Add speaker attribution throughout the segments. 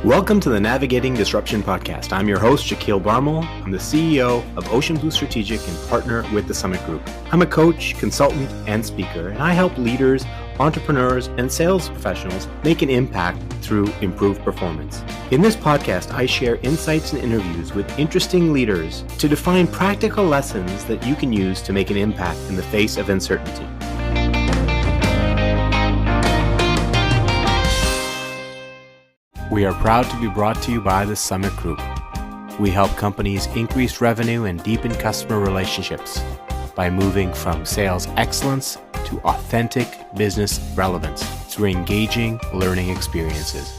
Speaker 1: Welcome to the Navigating Disruption podcast. I'm your host, Shaquille Barmel. I'm the CEO of Ocean Blue Strategic and partner with the Summit Group. I'm a coach, consultant, and speaker, and I help leaders, entrepreneurs, and sales professionals make an impact through improved performance. In this podcast, I share insights and interviews with interesting leaders to define practical lessons that you can use to make an impact in the face of uncertainty. We are proud to be brought to you by the Summit Group. We help companies increase revenue and deepen customer relationships by moving from sales excellence to authentic business relevance through engaging learning experiences.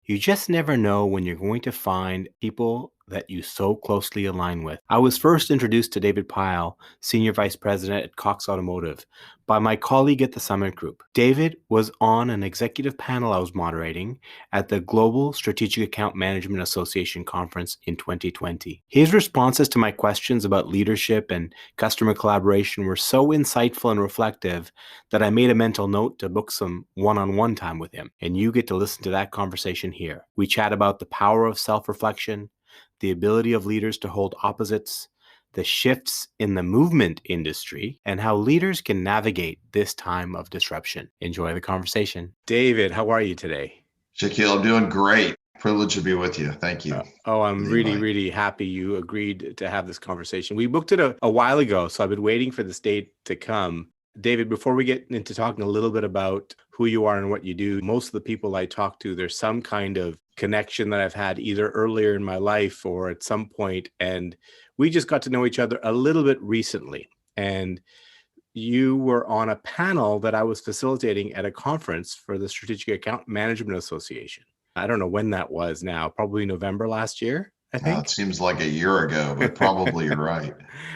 Speaker 1: You just never know when you're going to find people that you so closely align with. I was first introduced to David Pyle, Senior Vice President at Cox Automotive, by my colleague at the Summit Group. David was on an executive panel I was moderating at the Global Strategic Account Management Association conference in 2020. His responses to my questions about leadership and customer collaboration were so insightful and reflective that I made a mental note to book some one-on-one time with him. And you get to listen to that conversation here. We chat about the power of self-reflection, the ability of leaders to hold opposites, the shifts in the movement industry, and how leaders can navigate this time of disruption. Enjoy the conversation. David, how are you today?
Speaker 2: Shaquille, I'm doing great. Privileged to be with you. Thank you.
Speaker 1: I'm really happy you agreed to have this conversation. We booked it a while ago, so I've been waiting for this date to come. David, before we get into talking a little bit about who you are and what you do, most of the people I talk to, there's some kind of connection that I've had either earlier in my life or at some point, and we just got to know each other a little bit recently. And you were on a panel that I was facilitating at a conference for the Strategic Account Management Association. I don't know when that was now, probably November last year, I think.
Speaker 2: It seems like a year ago, but probably you're right.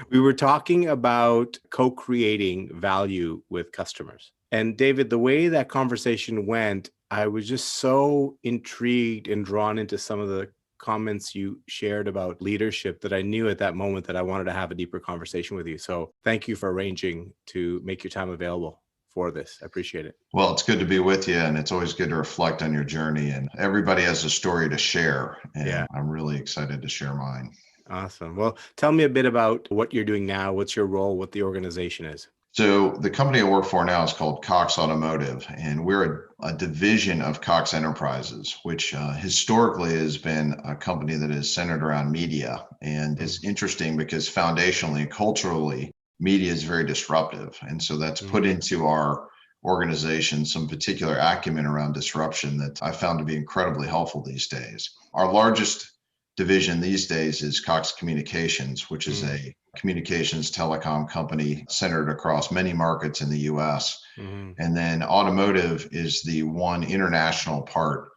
Speaker 1: We were talking about co-creating value with customers. And David, the way that conversation went, I was just so intrigued and drawn into some of the comments you shared about leadership that I knew at that moment that I wanted to have a deeper conversation with you. So thank you for arranging to make your time available for this. I appreciate it.
Speaker 2: Well, it's good to be with you, and it's always good to reflect on your journey. And everybody has a story to share, and I'm really excited to share mine.
Speaker 1: Awesome. Well, tell me a bit about what you're doing now. What's your role? What the organization is?
Speaker 2: So the company I work for now is called Cox Automotive, and we're a division of Cox Enterprises, which historically has been a company that is centered around media. And it's interesting because foundationally and culturally, media is very disruptive. And so that's put into our organization some particular acumen around disruption that I found to be incredibly helpful these days. Our largest division these days is Cox Communications, which is a communications telecom company centered across many markets in the US. And then automotive is the one international part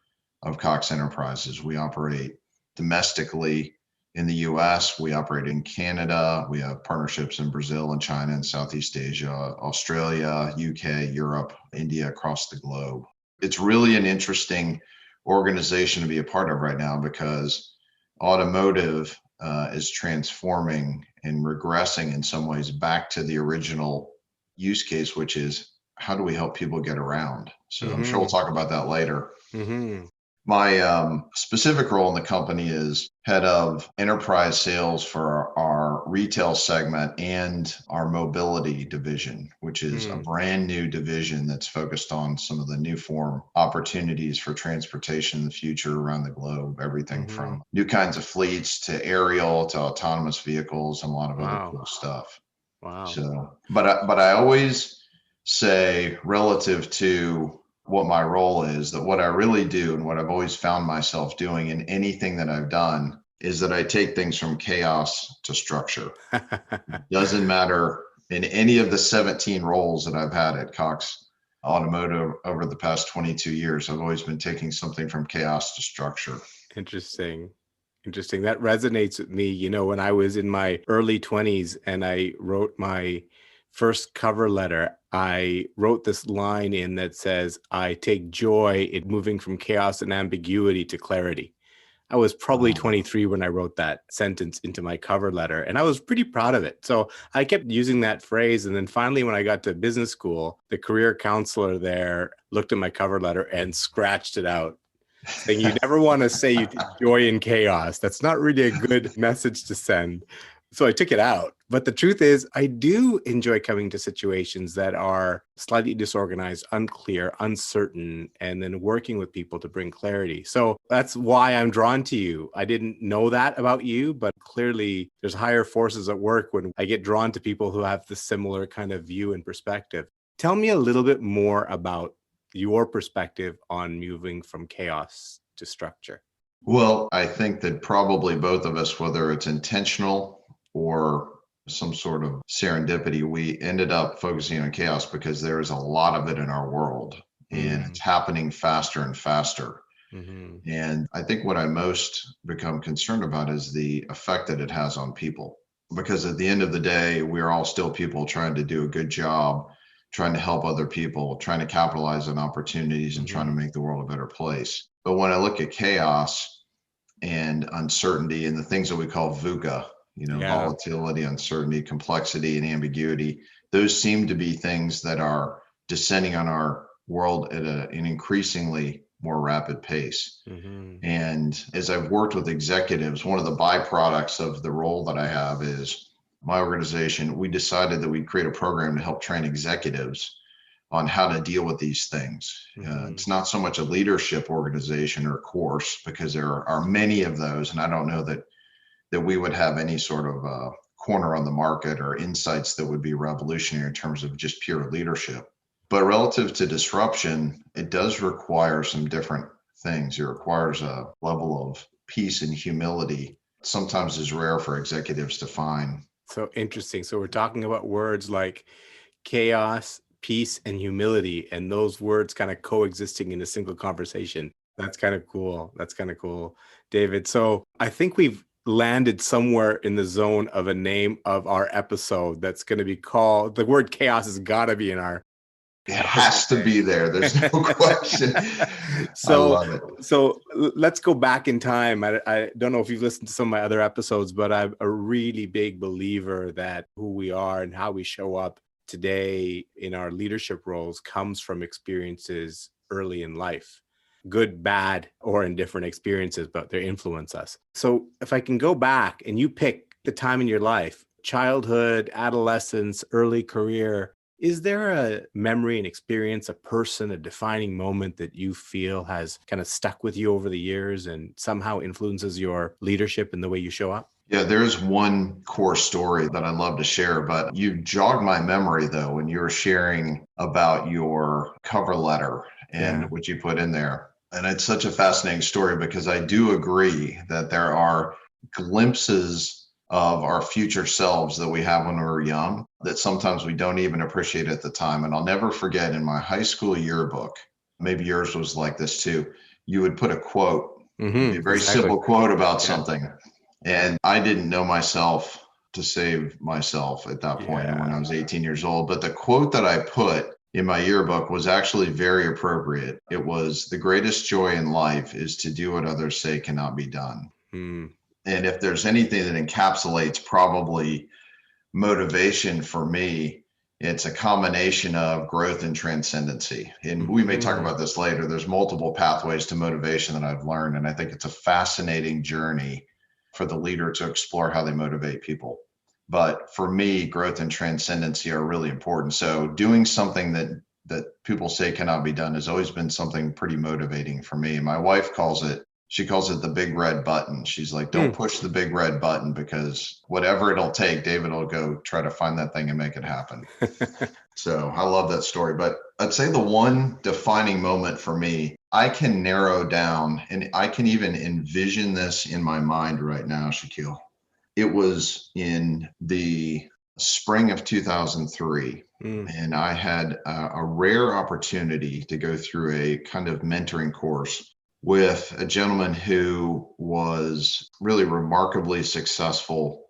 Speaker 2: of Cox Enterprises. We operate domestically in the US, we operate in Canada, we have partnerships in Brazil and China and Southeast Asia, Australia, UK, Europe, India, across the globe. It's really an interesting organization to be a part of right now because automotive is transforming and regressing in some ways back to the original use case, which is how do we help people get around? So I'm sure we'll talk about that later. My specific role in the company is head of enterprise sales for our retail segment and our mobility division, which is a brand new division that's focused on some of the new form opportunities for transportation in the future around the globe, everything from new kinds of fleets to aerial to autonomous vehicles and a lot of other cool stuff. So, but I always say relative to what my role is, that what I really do and what I've always found myself doing in anything that I've done is that I take things from chaos to structure. Doesn't matter in any of the 17 roles that I've had at Cox Automotive over the past 22 years, I've always been taking something from chaos to structure.
Speaker 1: Interesting. That resonates with me. You know, when I was in my early 20s and I wrote my first cover letter, I wrote this line in that says, I take joy in moving from chaos and ambiguity to clarity. I was probably
Speaker 2: Wow.
Speaker 1: 23 when I wrote that sentence into my cover letter, and I was pretty proud of it. So I kept using that phrase. And then finally, when I got to business school, the career counselor there looked at my cover letter and scratched it out, saying, "You never want to say you take joy in chaos. That's not really a good message to send." So I took it out. But the truth is, I do enjoy coming to situations that are slightly disorganized, unclear, uncertain, and then working with people to bring clarity. So that's why I'm drawn to you. I didn't know that about you, but clearly there's higher forces at work when I get drawn to people who have the similar kind of view and perspective. Tell me a little bit more about your perspective on moving from chaos to structure.
Speaker 2: Well, I think that probably both of us, whether it's intentional or some sort of serendipity, we ended up focusing on chaos because there is a lot of it in our world and it's
Speaker 1: Mm,
Speaker 2: happening faster and faster.
Speaker 1: mhm,
Speaker 2: And I think what I most become concerned about is the effect that it has on people. Because at the end of the day, we're all still people trying to do a good job, trying to help other people, trying to capitalize on opportunities and trying to
Speaker 1: mhm.
Speaker 2: make the world a better place. But when I look at chaos and uncertainty and the things that we call VUCA,
Speaker 1: Yeah.
Speaker 2: volatility, uncertainty, complexity, and ambiguity, those seem to be things that are descending on our world at an increasingly more rapid pace.
Speaker 1: Mhm,
Speaker 2: And as I've worked with executives, one of the byproducts of the role that I have is my organization, we decided that we'd create a program to help train executives on how to deal with these things.
Speaker 1: mhm,
Speaker 2: It's not so much a leadership organization or course because there are many of those, and I don't know that we would have any sort of corner on the market or insights that would be revolutionary in terms of just pure leadership. But relative to disruption, it does require some different things. It requires a level of peace and humility. Sometimes is rare for executives to find.
Speaker 1: So interesting. So we're talking about words like chaos, peace, and humility, and those words kind of coexisting in a single conversation. That's kind of cool. That's kind of cool, David. So I think we've landed somewhere in the zone of a name of our episode that's going to be called, the word chaos has got to be in our
Speaker 2: It
Speaker 1: episode
Speaker 2: has to
Speaker 1: name.
Speaker 2: be there. There's no question. I
Speaker 1: so
Speaker 2: love it.
Speaker 1: let's go back in time. I don't know if you've listened to some of my other episodes, but I'm a really big believer that who we are and how we show up today in our leadership roles comes from experiences early in life, good, bad, or indifferent experiences, but they influence us. So if I can go back and you pick the time in your life, childhood, adolescence, early career, is there a memory, an experience, a person, a defining moment that you feel has kind of stuck with you over the years and somehow influences your leadership and the way you show up?
Speaker 2: Yeah, there's one core story that I'd love to share, but you jogged my memory though when you were sharing about your cover letter and
Speaker 1: Yeah.
Speaker 2: what you put in there. And it's such a fascinating story because I do agree that there are glimpses of our future selves that we have when we were young that sometimes we don't even appreciate at the time. And I'll never forget in my high school yearbook, maybe yours was like this too, you would put a quote, it'd be a very
Speaker 1: Exactly.
Speaker 2: simple quote about
Speaker 1: Yeah.
Speaker 2: something. And I didn't know myself to save myself at that point when
Speaker 1: Yeah.
Speaker 2: I was 18 years old. But the quote that I put in my yearbook was actually very appropriate. It was, "The greatest joy in life is to do what others say cannot be done."
Speaker 1: Hmm.
Speaker 2: And if there's anything that encapsulates probably motivation for me, it's a combination of growth and transcendency. And we may talk
Speaker 1: Mhm.
Speaker 2: about this later. There's multiple pathways to motivation that I've learned. And I think it's a fascinating journey for the leader to explore how they motivate people. But for me, growth and transcendency are really important. So doing something that people say cannot be done has always been something pretty motivating for me. My wife she calls it the big red button. She's like, don't
Speaker 1: Hmm.
Speaker 2: push the big red button because whatever it'll take, David will go try to find that thing and make it happen. So I love that story. But I'd say the one defining moment for me, I can narrow down and I can even envision this in my mind right now, Shaquille. It was in the spring of 2003.
Speaker 1: Hmm.
Speaker 2: And I had a rare opportunity to go through a kind of mentoring course with a gentleman who was really remarkably successful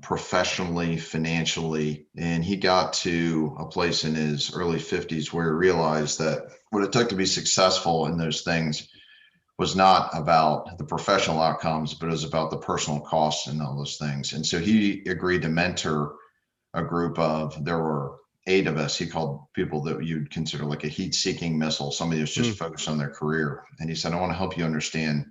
Speaker 2: professionally, financially. And he got to a place in his early 50s where he realized that what it took to be successful in those things was not about the professional outcomes, but it was about the personal costs and all those things. And so he agreed to mentor a group of, there were 8 of us. He called people that you'd consider like a heat-seeking missile, somebody who's just
Speaker 1: Mm,
Speaker 2: focused on their career. And he said, I want to help you understand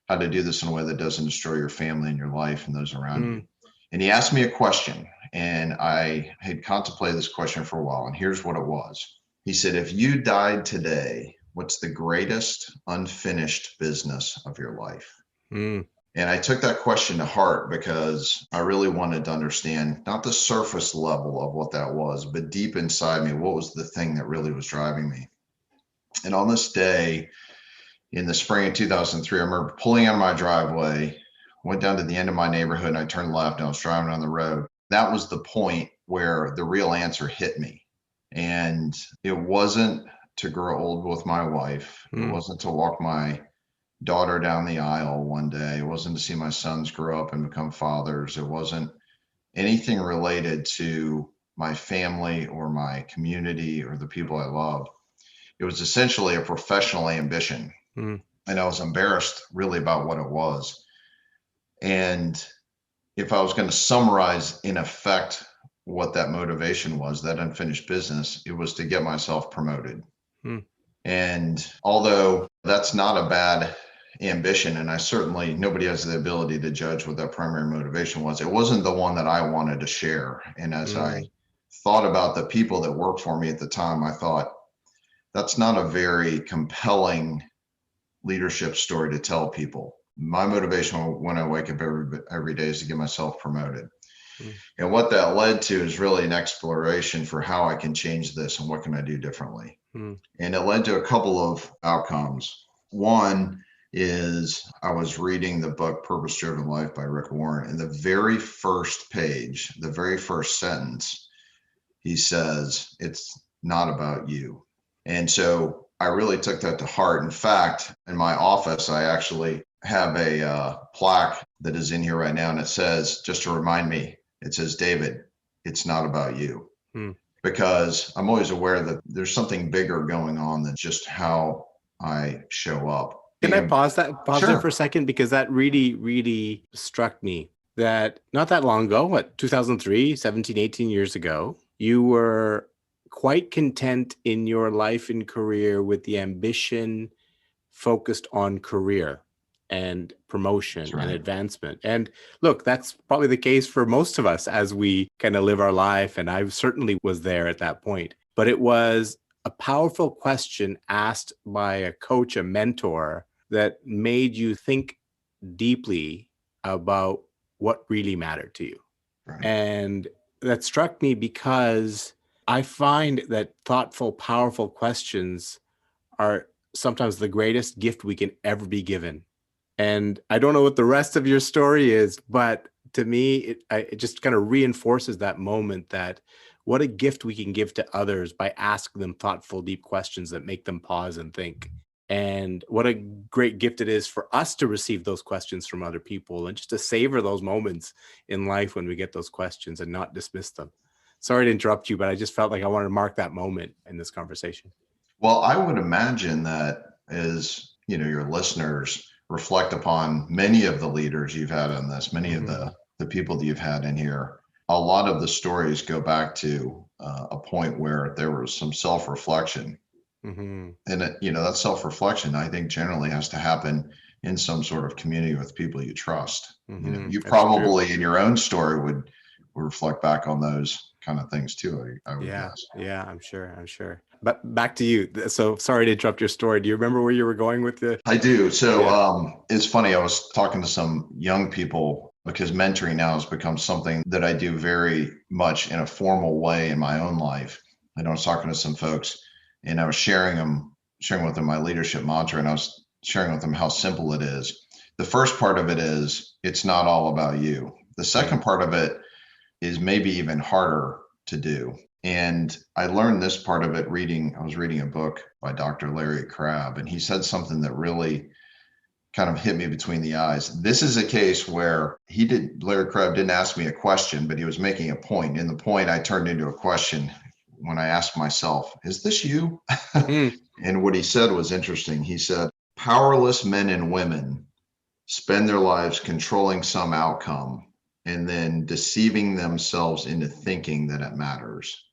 Speaker 2: how to do this in a way that doesn't destroy your family and your life and those around you.
Speaker 1: mm,
Speaker 2: And he asked me a question, and I had contemplated this question for a while, and here's what it was. He said, if you died today, what's the greatest unfinished business of your life?
Speaker 1: mm,
Speaker 2: And I took that question to heart because I really wanted to understand not the surface level of what that was, but deep inside me, what was the thing that really was driving me? And on this day in the spring of 2003, I remember pulling out of my driveway, went down to the end of my neighborhood, and I turned left and I was driving on the road. That was the point where the real answer hit me. And it wasn't to grow old with my wife. It
Speaker 1: mm,
Speaker 2: wasn't to walk my daughter down the aisle one day. It wasn't to see my sons grow up and become fathers. It wasn't anything related to my family or my community or the people I loved. It was essentially a professional ambition.
Speaker 1: mm,
Speaker 2: And I was embarrassed really about what it was. And if I was going to summarize in effect what that motivation was, that unfinished business, it was to get myself promoted.
Speaker 1: mm,
Speaker 2: And although that's not a bad ambition, and I certainly, nobody has the ability to judge what that primary motivation was, it wasn't the one that I wanted to share. And as I
Speaker 1: mm,
Speaker 2: thought about the people that worked for me at the time, I thought that's not a very compelling leadership story to tell people. My motivation when I wake up every day is to get myself promoted.
Speaker 1: mm,
Speaker 2: And what that led to is really an exploration for how I can change this and what can I do differently.
Speaker 1: mm,
Speaker 2: And it led to a couple of outcomes. One is I was reading the book Purpose Driven Life by Rick Warren. And the very first page, the very first sentence, he says, it's not about you. And so I really took that to heart. In fact, in my office, I actually have a plaque that is in here right now. And it says, just to remind me, it says, David, it's not about you,
Speaker 1: mm.
Speaker 2: because I'm always aware that there's something bigger going on than just how I show up.
Speaker 1: Can I
Speaker 2: And
Speaker 1: pause there for a
Speaker 2: sure.
Speaker 1: second? Because that really, really struck me that not that long ago, what, 2003, 17, 18 years ago, you were quite content in your life and career with the ambition focused on career and
Speaker 2: That's
Speaker 1: promotion and
Speaker 2: right.
Speaker 1: advancement. And look, that's probably the case for most of us as we kind of live our life. And I certainly was there at that point. But it was a powerful question asked by a coach, a mentor, that made you think deeply about what really mattered to you.
Speaker 2: Right.
Speaker 1: And that struck me because I find that thoughtful, powerful questions are sometimes the greatest gift we can ever be given. And I don't know what the rest of your story is, but to me, it just kind of reinforces that moment that what a gift we can give to others by asking them thoughtful, deep questions that make them pause and think. And what a great gift it is for us to receive those questions from other people and just to savor those moments in life when we get those questions and not dismiss them. Sorry to interrupt you, but I just felt like I wanted to mark that moment in this conversation.
Speaker 2: Well, I would imagine that as your listeners reflect upon many of the leaders you've had on this, many of
Speaker 1: Hmm.
Speaker 2: the people that you've had in here, a lot of the stories go back to a point where there was some self-reflection.
Speaker 1: Hmm.
Speaker 2: And that self-reflection, I think, generally has to happen in some sort of community with people you trust.
Speaker 1: Hmm.
Speaker 2: You
Speaker 1: That's true.
Speaker 2: probably in your own story would reflect back on those kind of things too, I would
Speaker 1: Yeah,
Speaker 2: guess.
Speaker 1: yeah, I'm sure. I'm sure. But back to you. So sorry to interrupt your story. Do you remember where you were going with the?
Speaker 2: I do. So
Speaker 1: Yeah.
Speaker 2: it's funny. I was talking to some young people because mentoring now has become something that I do very much in a formal way in my own life. And I was talking to some folks, and I was sharing with them my leadership mantra, and I was sharing with them how simple it is. The first part of it is it's not all about you. The
Speaker 1: Mm,
Speaker 2: second part of it is maybe even harder to do. And I learned this part of it I was reading a book by Dr. Larry Crabb, and he said something that really kind of hit me between the eyes. This is a case where Larry Crabb didn't ask me a question, but he was making a point. And the point I turned into a question when I asked myself, is this you?
Speaker 1: mm,
Speaker 2: And what he said was interesting. He said, powerless men and women spend their lives controlling some outcome and then deceiving themselves into thinking that it matters.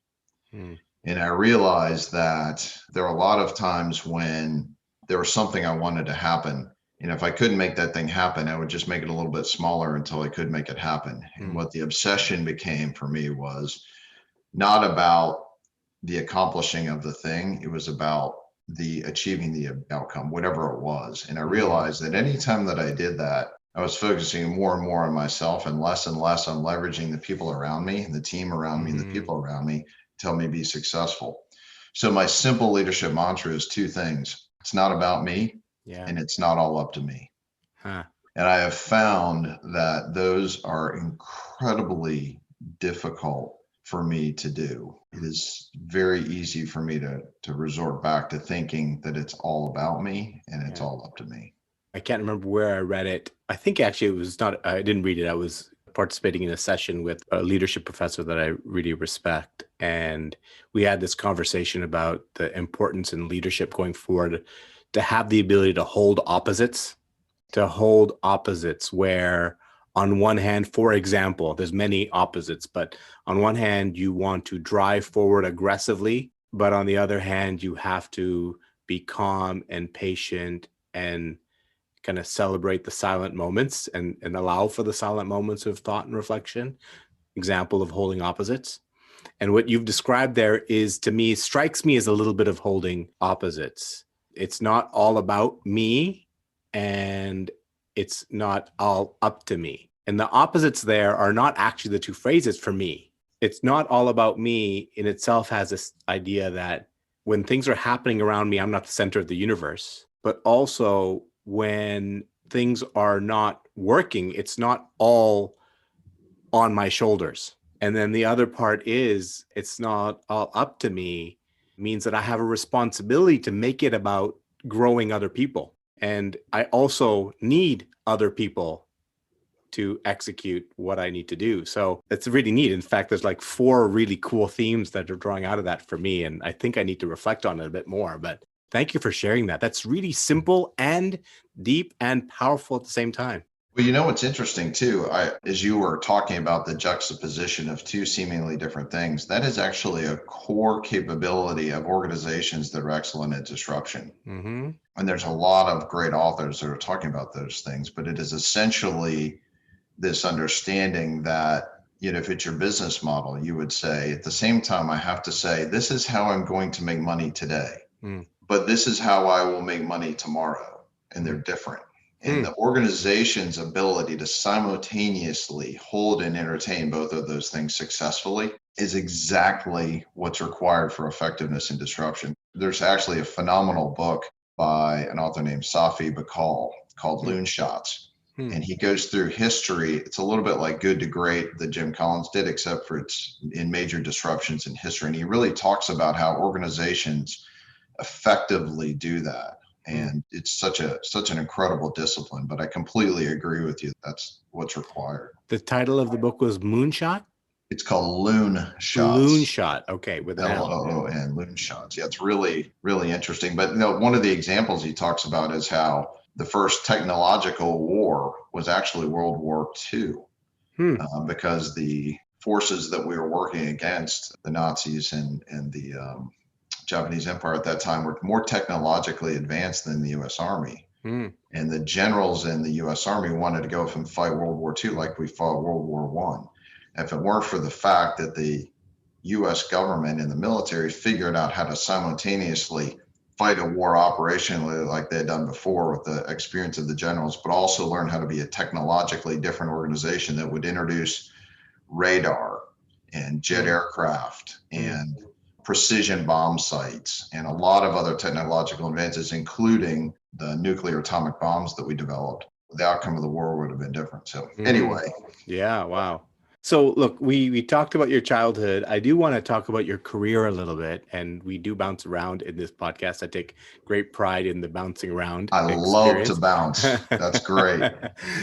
Speaker 1: Mm,
Speaker 2: And I realized that there are a lot of times when there was something I wanted to happen. And if I couldn't make that thing happen, I would just make it a little bit smaller until I could make it happen. And
Speaker 1: mm,
Speaker 2: what the obsession became for me was not about the accomplishing of the thing, it was about the achieving the outcome, whatever it was. And I
Speaker 1: mm,
Speaker 2: realized that anytime that I did that, I was focusing more and more on myself and less on leveraging the people around me, the team around me, and the
Speaker 1: mm,
Speaker 2: people around me to help me be successful. So my simple leadership mantra is two things. It's not about me
Speaker 1: yeah.
Speaker 2: and it's not all up to me.
Speaker 1: Huh.
Speaker 2: And I have found that those are incredibly difficult for me to do. It is very easy for me to resort back to thinking that it's all about me and it's
Speaker 1: Yeah.
Speaker 2: all up to me.
Speaker 1: I can't remember where I read it. I think actually it was not, I didn't read it. I was participating in a session with a leadership professor that I really respect. And we had this conversation about the importance in leadership going forward to have the ability to hold opposites where on one hand, for example, there's many opposites, but on one hand, you want to drive forward aggressively, but on the other hand, you have to be calm and patient and kind of celebrate the silent moments and allow for the silent moments of thought and reflection. Example of holding opposites. And what you've described there is, to me, strikes me as a little bit of holding opposites. It's not all about me and it's not all up to me. And the opposites there are not actually the two phrases for me. It's not all about me in itself has this idea that when things are happening around me, I'm not the center of the universe. But also when things are not working, it's not all on my shoulders. And then the other part is it's not all up to me, means that I have a responsibility to make it about growing other people. And I also need other people to execute what I need to do. So it's really neat. In fact, there's like 4 really cool themes that are drawing out of that for me. And I think I need to reflect on it a bit more. But thank you for sharing that. That's really simple and deep and powerful at the same time.
Speaker 2: Well, what's interesting too, as you were talking about the juxtaposition of two seemingly different things, that is actually a core capability of organizations that are excellent at disruption.
Speaker 1: Mm-hmm.
Speaker 2: And there's a lot of great authors that are talking about those things, but it is essentially this understanding that, if it's your business model, you would say at the same time, I have to say, this is how I'm going to make money today, but this is how I will make money tomorrow. And they're different. And the organization's ability to simultaneously hold and entertain both of those things successfully is exactly what's required for effectiveness and disruption. There's actually a phenomenal book by an author named Safi Bahcall called Loon Shots. And he goes through history. It's a little bit like Good to Great that Jim Collins did, except for it's in major disruptions in history. And he really talks about how organizations effectively do that. And it's such an incredible discipline, but I completely agree with you. That's what's required.
Speaker 1: The title of the book was Moonshot?
Speaker 2: It's called Loon
Speaker 1: Loon
Speaker 2: Shots.
Speaker 1: Shot. Okay, with an L.
Speaker 2: Loon, Loon Shots. Yeah, it's really, really interesting. But one of the examples he talks about is how the first technological war was actually World War II, because the forces that we were working against, the Nazis and the Japanese Empire at that time, were more technologically advanced than the U.S. Army. And the generals in the U.S. Army wanted to go up and fight World War II like we fought World War I. If it weren't for the fact that the U.S. government and the military figured out how to simultaneously fight a war operationally like they had done before with the experience of the generals, but also learn how to be a technologically different organization that would introduce radar and jet aircraft and precision bomb sites and a lot of other technological advances, including the nuclear atomic bombs that we developed, the outcome of the war would have been different. So anyway.
Speaker 1: Yeah, wow. So look, we talked about your childhood. I do want to talk about your career a little bit, and we do bounce around in this podcast. I take great pride in the bouncing around
Speaker 2: I love to
Speaker 1: experience.
Speaker 2: bounce. That's great.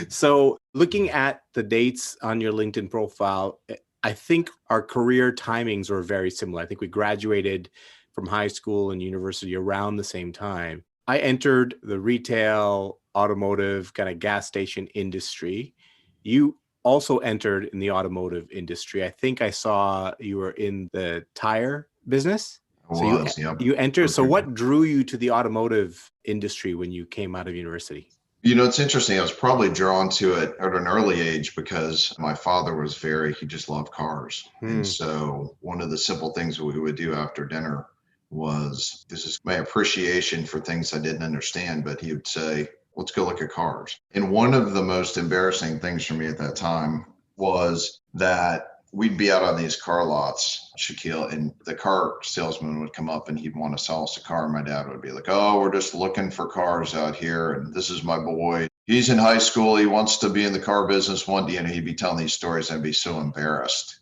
Speaker 1: So looking at the dates on your LinkedIn profile, I think our career timings were very similar. I think we graduated from high school and university around the same time. I entered the retail, automotive, kind of gas station industry. You also entered in the automotive industry. I think I saw you were in the tire business.
Speaker 2: It
Speaker 1: So you
Speaker 2: was, yep.
Speaker 1: you entered.
Speaker 2: For
Speaker 1: So
Speaker 2: sure.
Speaker 1: what drew you to the automotive industry when you came out of university?
Speaker 2: You know, it's interesting. I was probably drawn to it at an early age because my father was he just loved cars. And
Speaker 1: Hmm.
Speaker 2: so one of the simple things we would do after dinner was this is my appreciation for things I didn't understand, but he would say, let's go look at cars. And one of the most embarrassing things for me at that time was that we'd be out on these car lots, Shaquille, and the car salesman would come up and he'd want to sell us a car. My dad would be like, oh, we're just looking for cars out here. And this is my boy. He's in high school. He wants to be in the car business one day. And he'd be telling these stories. I'd be so embarrassed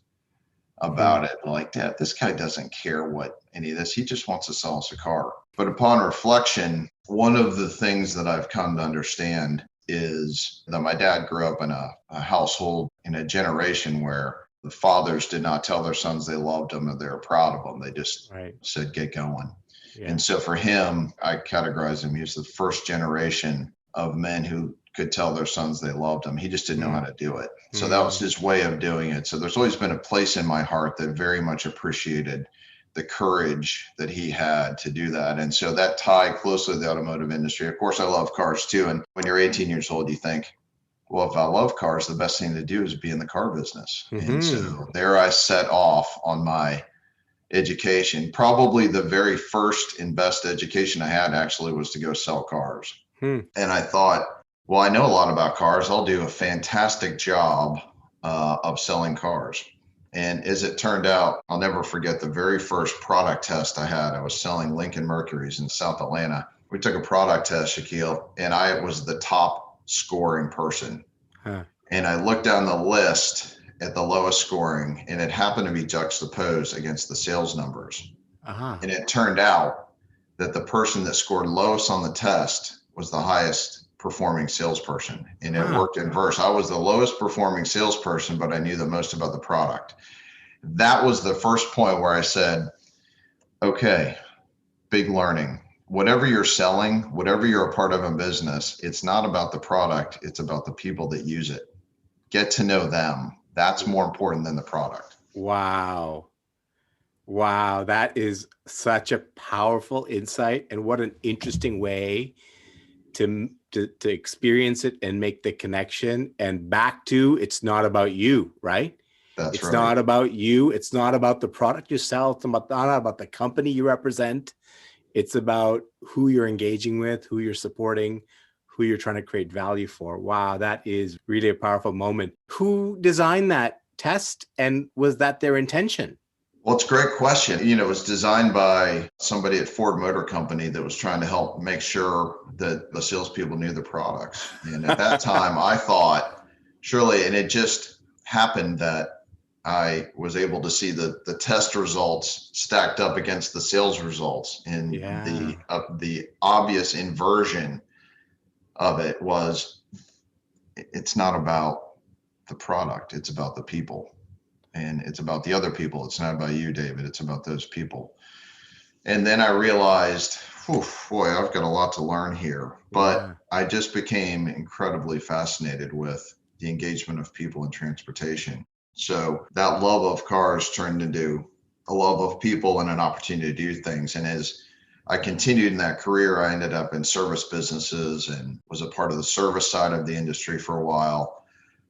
Speaker 1: Hmm.
Speaker 2: about it. Like, Dad, this guy doesn't care what any of this. He just wants to sell us a car. But upon reflection, one of the things that I've come to understand is that my dad grew up in a household in a generation where the fathers did not tell their sons they loved them or they were proud of them. They just
Speaker 1: Right.
Speaker 2: said, get going.
Speaker 1: Yeah.
Speaker 2: And so for him, I categorize him, he was the first generation of men who could tell their sons they loved him. He just didn't know
Speaker 1: Hmm.
Speaker 2: how to do it. So that was
Speaker 1: Hmm.
Speaker 2: his way of doing it. So there's always been a place in my heart that very much appreciated the courage that he had to do that. And so that tied closely to the automotive industry. Of course, I love cars too. And when you're 18 years old, you think, well, if I love cars, the best thing to do is be in the car business. And
Speaker 1: Hmm.
Speaker 2: so there I set off on my education. Probably the very first and best education I had actually was to go sell cars.
Speaker 1: Hmm.
Speaker 2: And I thought, well, I know a lot about cars. I'll do a fantastic job of selling cars. And as it turned out, I'll never forget the very first product test I had. I was selling Lincoln Mercuries in South Atlanta. We took a product test, Shaquille, and I was the top scoring person.
Speaker 1: Huh.
Speaker 2: And I looked down the list at the lowest scoring, and it happened to be juxtaposed against the sales numbers.
Speaker 1: Uh-huh.
Speaker 2: And it turned out that the person that scored lowest on the test was the highest performing salesperson. And it
Speaker 1: Huh.
Speaker 2: worked in verse. I was the lowest performing salesperson, but I knew the most about the product. That was the first point where I said, okay, big learning. Whatever you're selling, whatever you're a part of in business, it's not about the product, it's about the people that use it. Get to know them. That's more important than the product.
Speaker 1: Wow. Wow, that is such a powerful insight, and what an interesting way to experience it and make the connection and back to it's not about you, right?
Speaker 2: That's
Speaker 1: It's
Speaker 2: right.
Speaker 1: not about you. It's not about the product you sell. It's not about the company you represent. It's about who you're engaging with, who you're supporting, who you're trying to create value for. Wow, that is really a powerful moment. Who designed that test, and was that their intention?
Speaker 2: Well, it's a great question. You know, it was designed by somebody at Ford Motor Company that was trying to help make sure that the salespeople knew the products. And at that time, I thought, surely, and it just happened that I was able to see the test results stacked up against the sales results. And
Speaker 1: Yeah.
Speaker 2: the obvious inversion of it was it's not about the product, it's about the people. And it's about the other people. It's not about you, David. It's about those people. And then I realized, whew, boy, I've got a lot to learn here. But
Speaker 1: Yeah.
Speaker 2: I just became incredibly fascinated with the engagement of people in transportation. So that love of cars turned into a love of people and an opportunity to do things. And as I continued in that career, I ended up in service businesses and was a part of the service side of the industry for a while.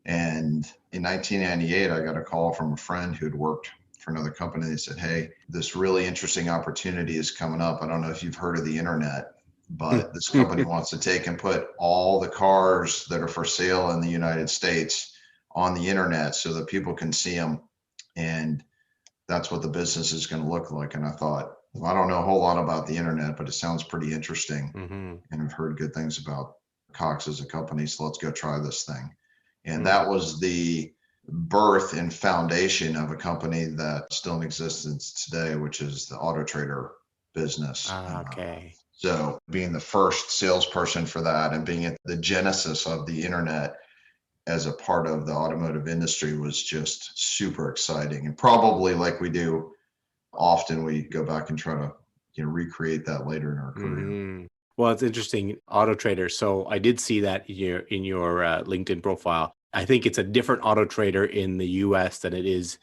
Speaker 2: And in 1998, I got a call from a friend who'd worked for another company. They said, hey, this really interesting opportunity is coming up. I don't know if you've heard of the internet, but this company wants to take and put all the cars that are for sale in the United States on the internet so that people can see them. And that's what the business is going to look like. And I thought, well, I don't know a whole lot about the internet, but it sounds pretty interesting.
Speaker 1: Hmm.
Speaker 2: And I've heard good things about Cox as a company. So let's go try this thing. And
Speaker 1: Hmm.
Speaker 2: that was the birth and foundation of a company that's still in existence today, which is the Auto Trader business.
Speaker 1: Okay.
Speaker 2: So being the first salesperson for that and being at the genesis of the internet as a part of the automotive industry was just super exciting. And probably like we do often, we go back and try to recreate that later in our career.
Speaker 1: Hmm. Well, it's interesting, Auto Trader. So I did see that in your LinkedIn profile. I think it's a different Auto Trader in the US than it is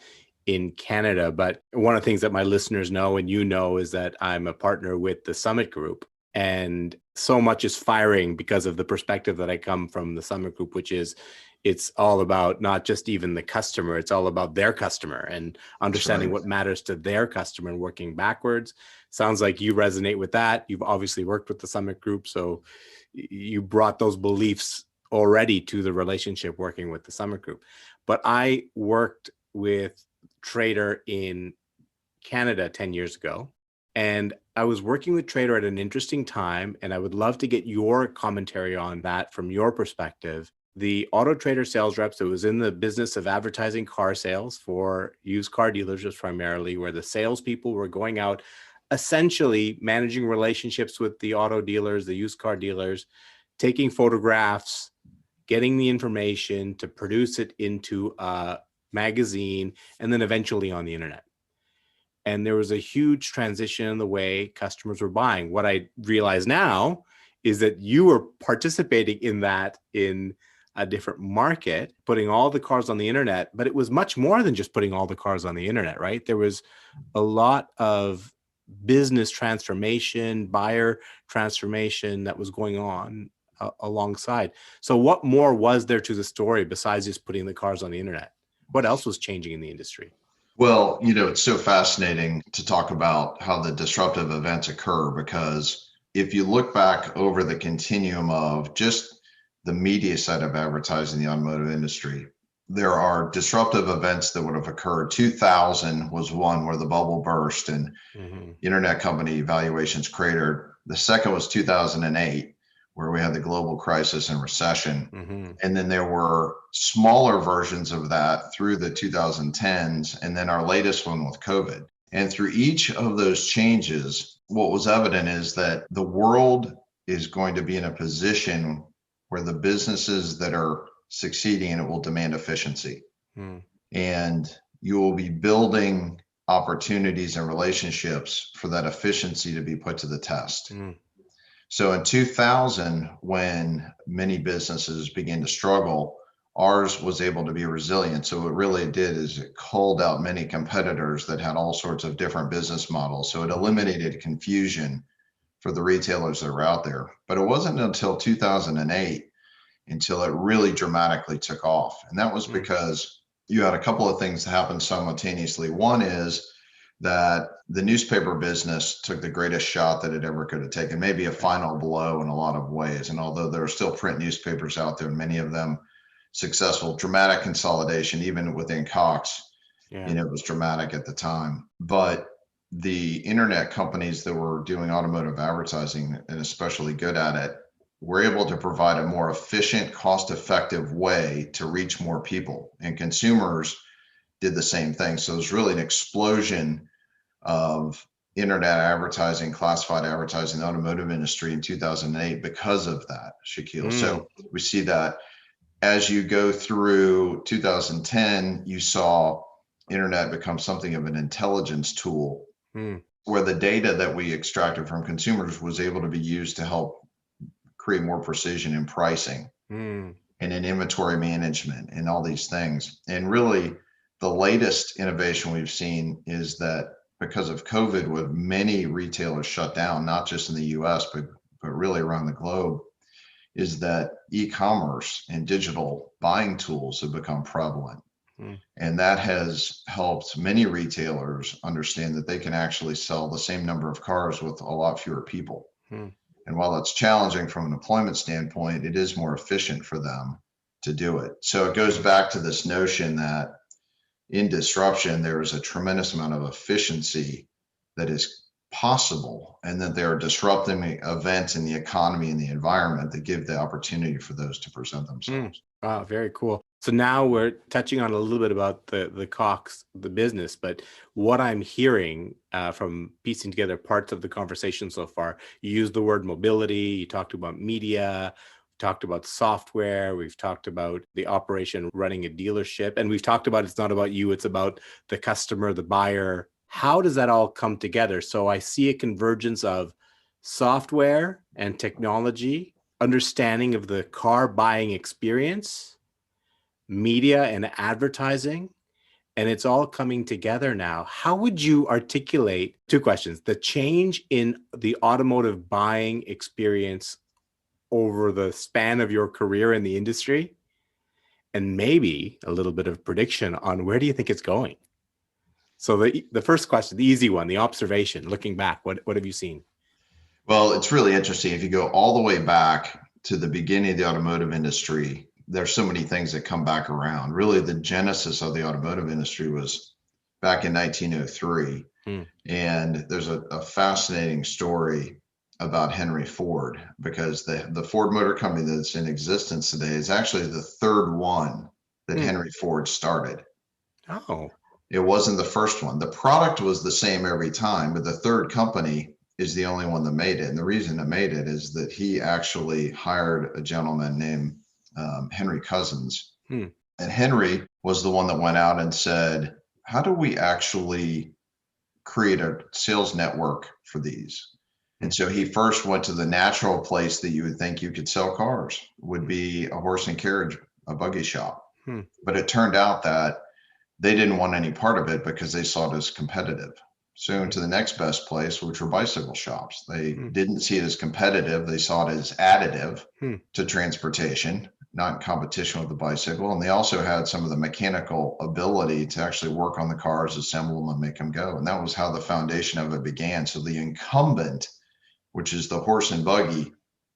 Speaker 1: in Canada. But one of the things that my listeners know and you know is that I'm a partner with the Summit Group. And so much is firing because of the perspective that I come from the Summit Group, which is it's all about not just even the customer, it's all about their customer and
Speaker 2: That's
Speaker 1: understanding
Speaker 2: right.
Speaker 1: what matters to their customer and working backwards. Sounds like you resonate with that. You've obviously worked with the Summit Group, so you brought those beliefs already to the relationship working with the Summit Group. But I worked with Trader in Canada 10 years ago, and I was working with Trader at an interesting time, and I would love to get your commentary on that from your perspective. The Auto Trader sales reps that was in the business of advertising car sales for used car dealerships primarily, where the salespeople were going out, essentially managing relationships with the auto dealers, the used car dealers, taking photographs, getting the information to produce it into a magazine, and then eventually on the internet. And there was a huge transition in the way customers were buying. What I realize now is that you were participating in that in a different market, putting all the cars on the internet, but it was much more than just putting all the cars on the internet, right? There was a lot of business transformation, buyer transformation that was going on alongside. So what more was there to the story besides just putting the cars on the internet? What else was changing in the industry?
Speaker 2: Well, it's so fascinating to talk about how the disruptive events occur because if you look back over the continuum of just the media side of advertising the automotive industry, there are disruptive events that would have occurred. 2000 was one where the bubble burst and
Speaker 1: Mhm.
Speaker 2: internet company valuations cratered. The second was 2008, where we had the global crisis and recession.
Speaker 1: Mhm.
Speaker 2: And then there were smaller versions of that through the 2010s, and then our latest one with COVID. And through each of those changes, what was evident is that the world is going to be in a position where the businesses that are succeeding in it will demand efficiency.
Speaker 1: Mm.
Speaker 2: And you will be building opportunities and relationships for that efficiency to be put to the test.
Speaker 1: Mm.
Speaker 2: So in 2000, when many businesses began to struggle, ours was able to be resilient. So what really did is it culled out many competitors that had all sorts of different business models. So it
Speaker 1: Mhm.
Speaker 2: eliminated confusion for the retailers that were out there. But it wasn't until 2008 until it really dramatically took off. And that was
Speaker 1: Mm.
Speaker 2: because you had a couple of things happen simultaneously. One is that the newspaper business took the greatest shot that it ever could have taken, maybe a
Speaker 1: Yeah.
Speaker 2: final blow in a lot of ways. And although there are still print newspapers out there, many of them successful, dramatic consolidation, even within Cox,
Speaker 1: Yeah.
Speaker 2: it was dramatic at the time. But the internet companies that were doing automotive advertising and especially good at it were able to provide a more efficient, cost effective way to reach more people. And consumers did the same thing. So there's really an explosion of internet advertising, classified advertising, the automotive industry in 2008 because of that, Shaquille.
Speaker 1: Mm.
Speaker 2: So we see that as you go through 2010, you saw internet become something of an intelligence tool
Speaker 1: Mm.
Speaker 2: where the data that we extracted from consumers was able to be used to help create more precision in pricing
Speaker 1: Mm.
Speaker 2: and in inventory management and all these things. And really, the latest innovation we've seen is that because of COVID, with many retailers shut down, not just in the US, but really around the globe, is that e-commerce and digital buying tools have become prevalent.
Speaker 1: Mm.
Speaker 2: And that has helped many retailers understand that they can actually sell the same number of cars with a lot fewer people.
Speaker 1: Mm.
Speaker 2: And while that's challenging from an employment standpoint, it is more efficient for them to do it. So it goes
Speaker 1: Mm.
Speaker 2: back to this notion that in disruption, there is a tremendous amount of efficiency that is possible, and that there are disrupting events in the economy and the environment that give the opportunity for those to present
Speaker 1: Mm.
Speaker 2: themselves.
Speaker 1: Wow, very cool. So now we're touching on a little bit about the Cox, the business, but what I'm hearing from piecing together parts of the conversation so far, you used the word mobility, you talked about media, talked about software, we've talked about the operation running a dealership, and we've talked about it's not about you, it's about the customer, the buyer. How does that all come together? So I see a convergence of software and technology, understanding of the car buying experience, media and advertising, and it's all coming together now. How would you articulate, two questions, the change in the automotive buying experience over the span of your career in the industry, and maybe a little bit of prediction on where do you think it's going? So the first question, the easy one, the observation, looking back, what have you seen?
Speaker 2: Well, it's really interesting. If you go all the way back to the beginning of the automotive industry, there's so many things that come back around. Really, the genesis of the automotive industry was back in 1903.
Speaker 1: Hmm.
Speaker 2: And there's a fascinating story about Henry Ford, because the Ford Motor Company that's in existence today is actually the third one that
Speaker 1: Hmm.
Speaker 2: Henry Ford started.
Speaker 1: Oh.
Speaker 2: It wasn't the first one. The product was the same every time, but the third company is the only one that made it. And the reason it made it is that he actually hired a gentleman named Henry Cousins.
Speaker 1: Hmm.
Speaker 2: And Henry was the one that went out and said, how do we actually create a sales network for these? And so he first went to the natural place that you would think you could sell cars, would be a horse and carriage, a buggy shop.
Speaker 1: Hmm.
Speaker 2: But it turned out that they didn't want any part of it because they saw it as competitive. So into the next best place, which were bicycle shops. They didn't see it as competitive. They saw it as additive to transportation, not in competition with the bicycle. And they also had some of the mechanical ability to actually work on the cars, assemble them, and make them go. And that was how the foundation of it began. So the incumbent, which is the horse and buggy,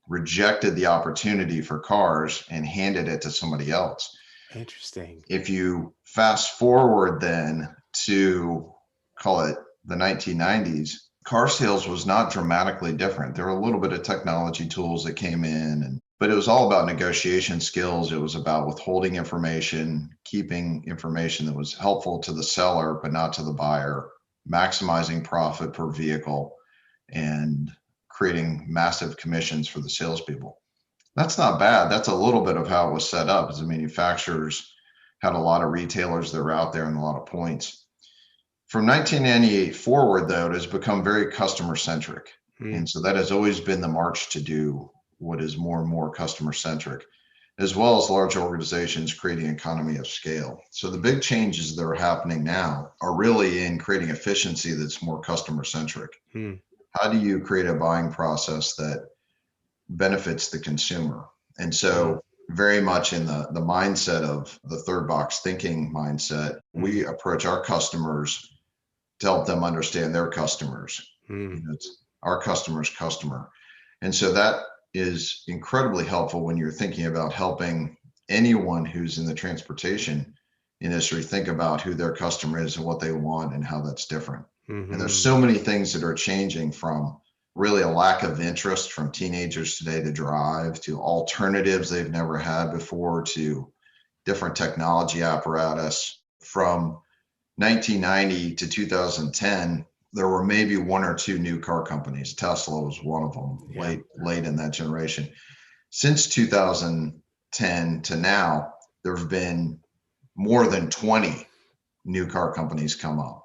Speaker 2: rejected the opportunity for cars and handed it to somebody else.
Speaker 1: Interesting.
Speaker 2: If you fast forward then to, call it, the 1990s, car sales was not dramatically different. There were a little bit of technology tools that came in, but it was all about negotiation skills. It was about withholding information, keeping information that was helpful to the seller but not to the buyer, maximizing profit per vehicle, and creating massive commissions for the salespeople. That's not bad. That's a little bit of how it was set up, as the manufacturers had a lot of retailers that were out there and a lot of points. From 1998 forward, though, it has become very customer centric. And so that has always been the march to do what is more and more customer centric, as well as large organizations creating economy of scale. So the big changes that are happening now are really in creating efficiency that's more customer centric. How do you create a buying process that benefits the consumer? And so very much in the mindset of the third box thinking mindset, we approach our customers to help them understand their customers. You know, it's our customer's customer. And so that is incredibly helpful when you're thinking about helping anyone who's in the transportation industry think about who their customer is and what they want and how that's different. And there's so many things that are changing, from really a lack of interest from teenagers today to drive, to alternatives they've never had before, to different technology apparatus. From 1990 to 2010, there were maybe one or two new car companies. Tesla was one of them, late in that generation. Since 2010 to now, there have been more than 20 new car companies come up.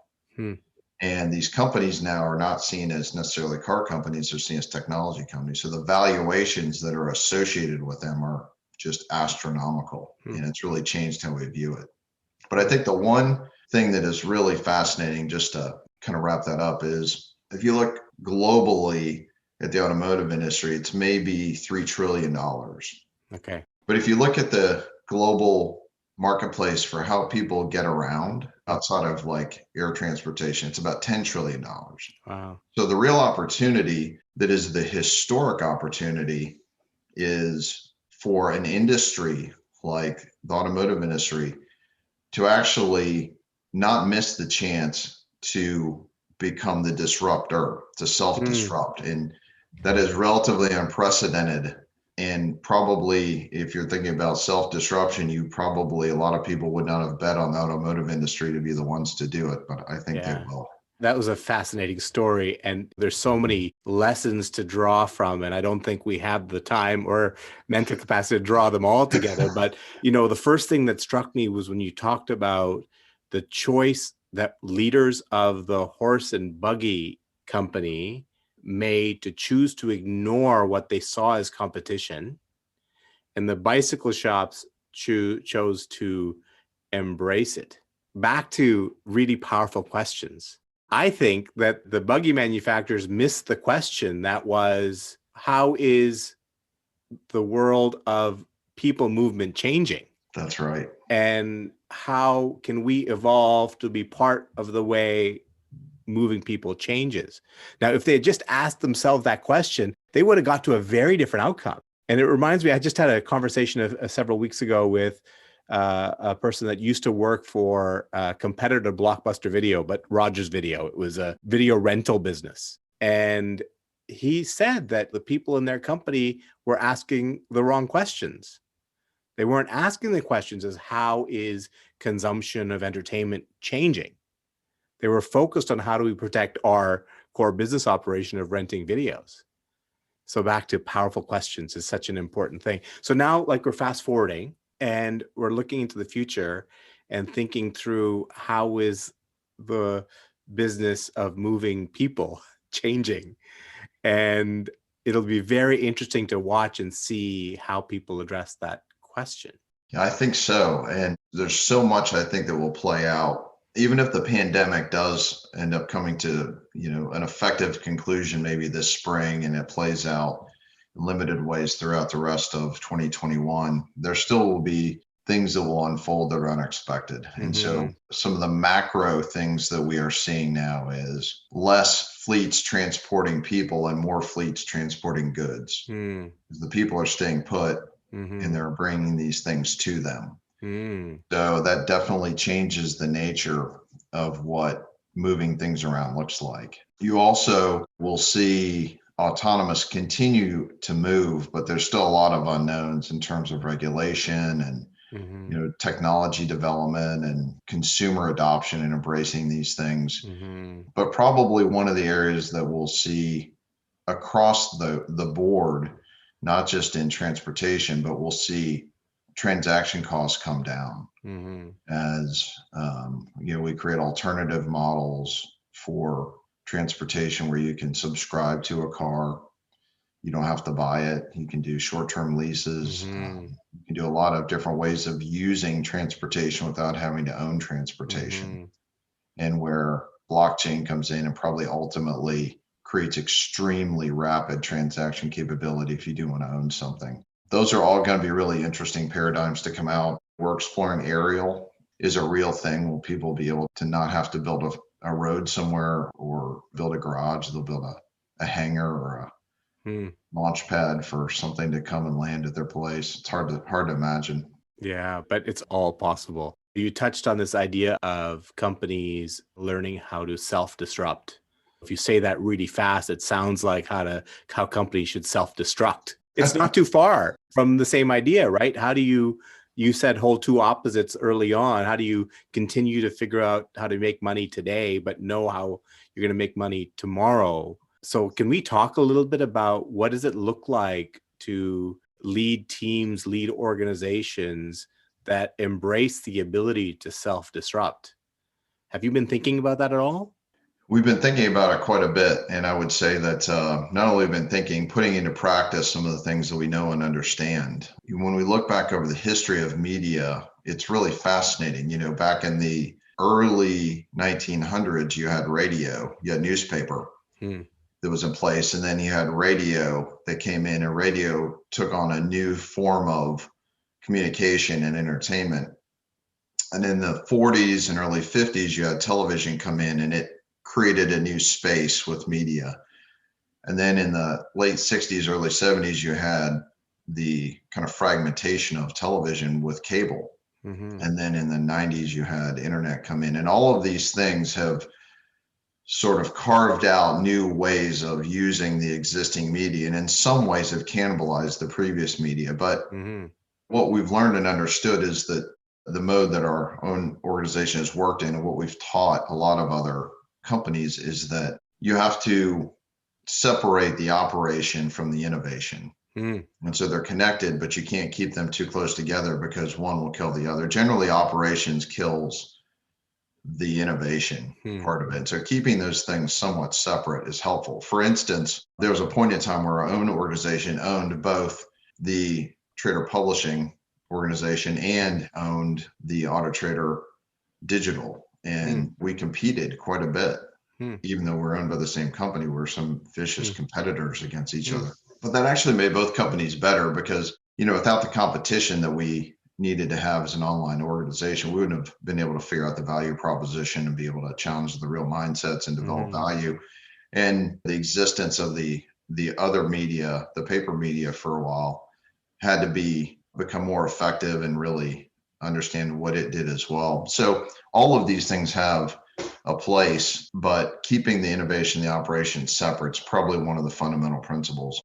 Speaker 2: And these companies now are not seen as necessarily car companies, they're seen as technology companies. So the valuations that are associated with them are just astronomical. And it's really changed how we view it. But I think the one thing that is really fascinating, just to kind of wrap that up, is if you look globally at the automotive industry, it's maybe $3 trillion.
Speaker 1: Okay.
Speaker 2: But if you look at the global marketplace for how people get around outside of like air transportation, it's about $10 trillion.
Speaker 1: Wow.
Speaker 2: So the real opportunity that is the historic opportunity is for an industry like the automotive industry to actually not miss the chance to become the disruptor, to self-disrupt. And that is relatively unprecedented. And probably, if you're thinking about self-disruption, a lot of people would not have bet on the automotive industry to be the ones to do it, but I think they will.
Speaker 1: That was a fascinating story, and there's so many lessons to draw from, and I don't think we have the time or mental capacity to draw them all together. But, the first thing that struck me was when you talked about the choice that leaders of the horse and buggy company made to choose to ignore what they saw as competition, and the bicycle shops chose to embrace it. Back to really powerful questions. I think that the buggy manufacturers missed the question that was, how is the world of people movement changing?
Speaker 2: That's right.
Speaker 1: And how can we evolve to be part of the way moving people changes? Now, if they had just asked themselves that question, they would have got to a very different outcome. And it reminds me, I just had a conversation several weeks ago with a person that used to work for a competitor to Blockbuster Video, but Rogers Video. It was a video rental business. And he said that the people in their company were asking the wrong questions. They weren't asking the questions as, how is consumption of entertainment changing? They were focused on, how do we protect our core business operation of renting videos? So back to powerful questions is such an important thing. So now, like, we're fast forwarding and we're looking into the future and thinking through, how is the business of moving people changing? And it'll be very interesting to watch and see how people address that question.
Speaker 2: Yeah, I think so. And there's so much I think that will play out. Even if the pandemic does end up coming to, an effective conclusion maybe this spring, and it plays out in limited ways throughout the rest of 2021, there still will be things that will unfold that are unexpected. And so some of the macro things that we are seeing now is less fleets transporting people and more fleets transporting goods. The people are staying put, and they're bringing these things to them. So that definitely changes the nature of what moving things around looks like. You also will see autonomous continue to move, but there's still a lot of unknowns in terms of regulation and technology development and consumer adoption and embracing these things. But probably one of the areas that we'll see across the board, not just in transportation, but we'll see transaction costs come down as we create alternative models for transportation where you can subscribe to a car. You don't have to buy it. You can do short-term leases. You can do a lot of different ways of using transportation without having to own transportation. And where blockchain comes in and probably ultimately creates extremely rapid transaction capability if you do want to own something. Those are all going to be really interesting paradigms to come out. We're exploring aerial is a real thing. Will people be able to not have to build a road somewhere or build a garage? They'll build a hangar or a launch pad for something to come and land at their place. It's hard to imagine.
Speaker 1: Yeah, but it's all possible. You touched on this idea of companies learning how to self-disrupt. If you say that really fast, it sounds like how companies should self-destruct. It's not too far from the same idea, right? How do you said hold two opposites early on. How do you continue to figure out how to make money today, but know how you're going to make money tomorrow? So can we talk a little bit about what does it look like to lead teams, lead organizations that embrace the ability to self-disrupt? Have you been thinking about that at all?
Speaker 2: We've been thinking about it quite a bit. And I would say that not only been thinking, putting into practice some of the things that we know and understand. When we look back over the history of media, it's really fascinating. Back in the early 1900s, you had radio, you had newspaper that was in place. And then you had radio that came in, and radio took on a new form of communication and entertainment. And in the 40s and early 50s, you had television come in, and it created a new space with media. And then in the late 60s, early 70s, you had the kind of fragmentation of television with cable. And then in the 90s, you had internet come in. And all of these things have sort of carved out new ways of using the existing media, and in some ways have cannibalized the previous media. But what we've learned and understood is that the mode that our own organization has worked in, and what we've taught a lot of other companies, is that you have to separate the operation from the innovation. And so they're connected, but you can't keep them too close together because one will kill the other. Generally, operations kills the innovation
Speaker 1: Hmm.
Speaker 2: part of it. So keeping those things somewhat separate is helpful. For instance, there was a point in time where our own organization owned both the trader publishing organization and owned the Auto Trader digital.
Speaker 1: Hmm.
Speaker 2: And we competed quite a bit.
Speaker 1: Hmm.
Speaker 2: Even though we're owned by the same company, we're some vicious
Speaker 1: Hmm.
Speaker 2: competitors against each
Speaker 1: Hmm.
Speaker 2: other. But that actually made both companies better because, without the competition that we needed to have as an online organization, we wouldn't have been able to figure out the value proposition and be able to challenge the real mindsets and develop
Speaker 1: Hmm.
Speaker 2: value. And the existence of the other media, the paper media for a while, had to become more effective and really understand what it did as well. So all of these things have a place, but keeping the innovation, the operation separate is probably one of the fundamental principles.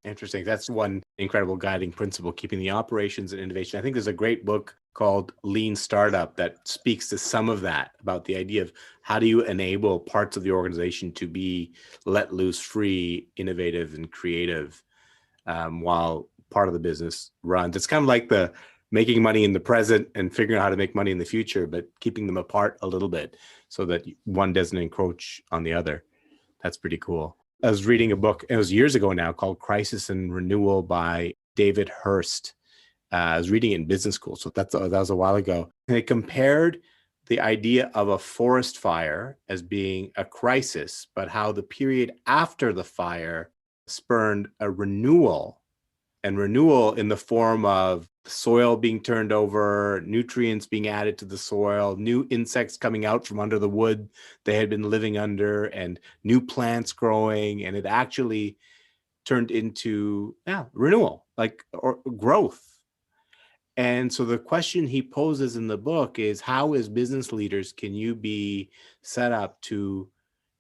Speaker 1: Interesting. That's one incredible guiding principle, keeping the operations and innovation. I think there's a great book called Lean Startup that speaks to some of that, about the idea of how do you enable parts of the organization to be let loose, free, innovative, and creative, while part of the business runs. It's kind of like the making money in the present and figuring out how to make money in the future, but keeping them apart a little bit so that one doesn't encroach on the other. That's pretty cool. I was reading a book, it was years ago now, called Crisis and Renewal by David Hurst. I was reading it in business school, so that was a while ago. And it compared the idea of a forest fire as being a crisis, but how the period after the fire spurned a renewal, and renewal in the form of soil being turned over, nutrients being added to the soil, new insects coming out from under the wood they had been living under, and new plants growing. And it actually turned into renewal, or growth. And so the question he poses in the book is, how as business leaders can you be set up to,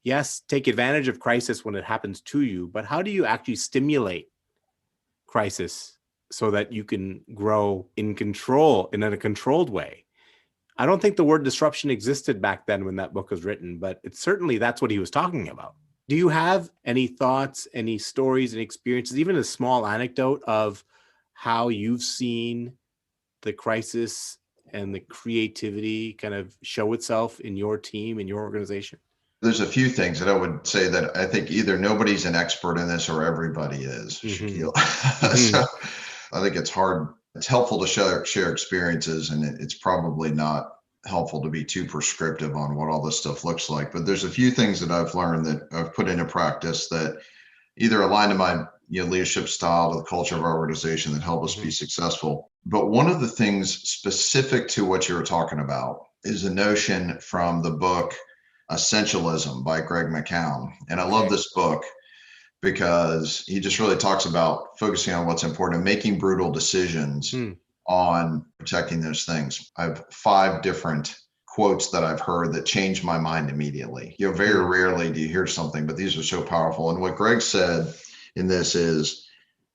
Speaker 1: yes, take advantage of crisis when it happens to you, but how do you actually stimulate crisis so that you can grow in a controlled way? I don't think the word disruption existed back then when that book was written, but it's certainly that's what he was talking about. Do you have any thoughts, any stories and experiences, even a small anecdote of how you've seen the crisis and the creativity kind of show itself in your team, in your organization?
Speaker 2: There's a few things that I would say that I think either nobody's an expert in this or everybody is,
Speaker 1: Mm-hmm.
Speaker 2: Shaquille.
Speaker 1: Mm-hmm.
Speaker 2: So I think it's hard. It's helpful to share experiences, and it's probably not helpful to be too prescriptive on what all this stuff looks like. But there's a few things that I've learned that I've put into practice that either align to my leadership style, to the culture of our organization, that help us
Speaker 1: Mm-hmm.
Speaker 2: be successful. But one of the things specific to what you were talking about is a notion from the book Essentialism by Greg McKeown. And I love
Speaker 1: Okay.
Speaker 2: this book because he just really talks about focusing on what's important, making brutal decisions
Speaker 1: Hmm.
Speaker 2: on protecting those things. I have 5 different quotes that I've heard that change my mind immediately. Very
Speaker 1: Hmm.
Speaker 2: rarely do you hear something, but these are so powerful. And what Greg said in this is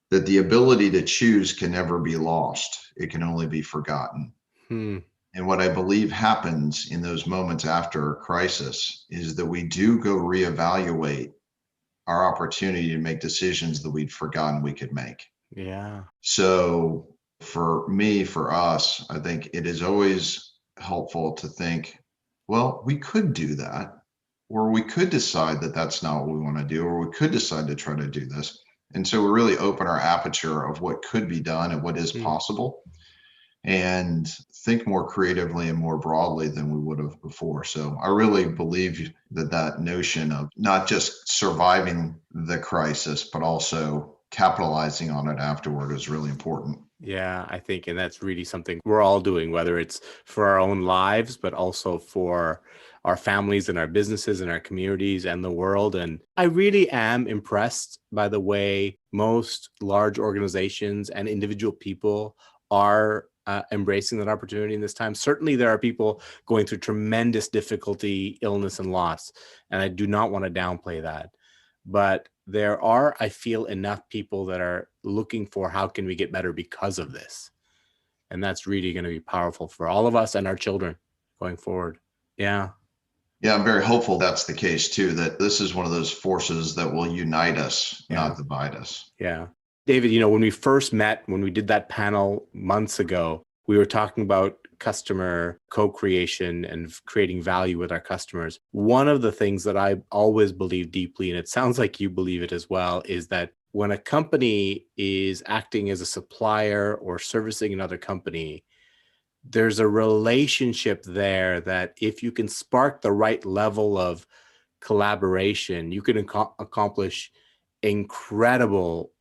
Speaker 2: that the ability to choose can never be lost. It can only be forgotten.
Speaker 1: Hmm.
Speaker 2: And what I believe happens in those moments after a crisis is that we do go reevaluate our opportunity to make decisions that we'd forgotten we could make.
Speaker 1: Yeah.
Speaker 2: So for me, for us, I think it is always helpful to think, well, we could do that, or we could decide that that's not what we want to do, or we could decide to try to do this. And so we really open our aperture of what could be done and what is
Speaker 1: Hmm.
Speaker 2: possible, and think more creatively and more broadly than we would have before. So I really believe that that notion of not just surviving the crisis, but also capitalizing on it afterward is really important.
Speaker 1: Yeah, I think, and that's really something we're all doing, whether it's for our own lives, but also for our families and our businesses and our communities and the world. And I really am impressed by the way most large organizations and individual people are embracing that opportunity in this time. Certainly, there are people going through tremendous difficulty, illness, and loss, and I do not want to downplay that. But there are, I feel, enough people that are looking for how can we get better because of this. And that's really going to be powerful for all of us and our children going forward. Yeah.
Speaker 2: Yeah, I'm very hopeful that's the case too, that this is one of those forces that will unite us,
Speaker 1: Yeah.
Speaker 2: not divide us.
Speaker 1: Yeah. David, when we first met, when we did that panel months ago, we were talking about customer co-creation and creating value with our customers. One of the things that I always believe deeply, and it sounds like you believe it as well, is that when a company is acting as a supplier or servicing another company, there's a relationship there that if you can spark the right level of collaboration, you can accomplish incredible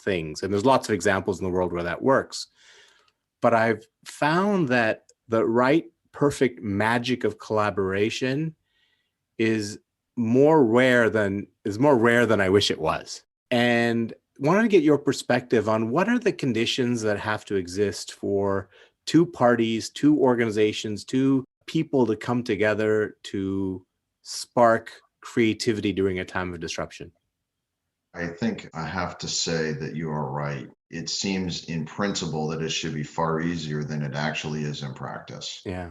Speaker 1: things. And there's lots of examples in the world where that works. But I've found that the right perfect magic of collaboration is more rare than I wish it was. And wanted to get your perspective on what are the conditions that have to exist for two parties, two organizations, two people to come together to spark creativity during a time of disruption.
Speaker 2: I think I have to say that you are right. It seems in principle that it should be far easier than it actually is in practice.
Speaker 1: Yeah.